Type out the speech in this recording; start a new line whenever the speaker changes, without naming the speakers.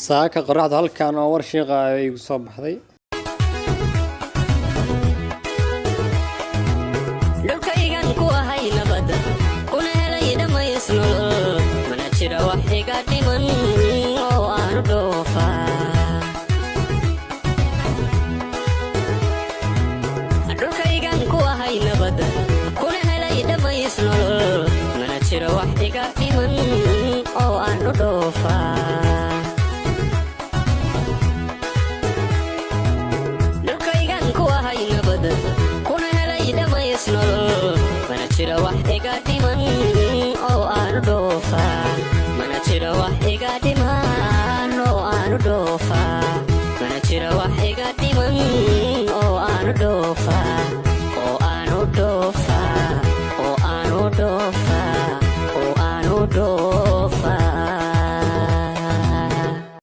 saaka qorraxdu halkan oo Warshiikh ay igu soo baxday
dhulkaygan ku ahay nabad kuna helay dhamaysno mana jira wax iga dhiman oo aan dhoofa dhulkaygan ku ahay nabad kuna helay dhamaysno mana jira wax iga dhiman oo aan dhoofa mana jira wax iga dhiman oo aan dhoofa mana jira wax iga dhiman oo aan dhoofa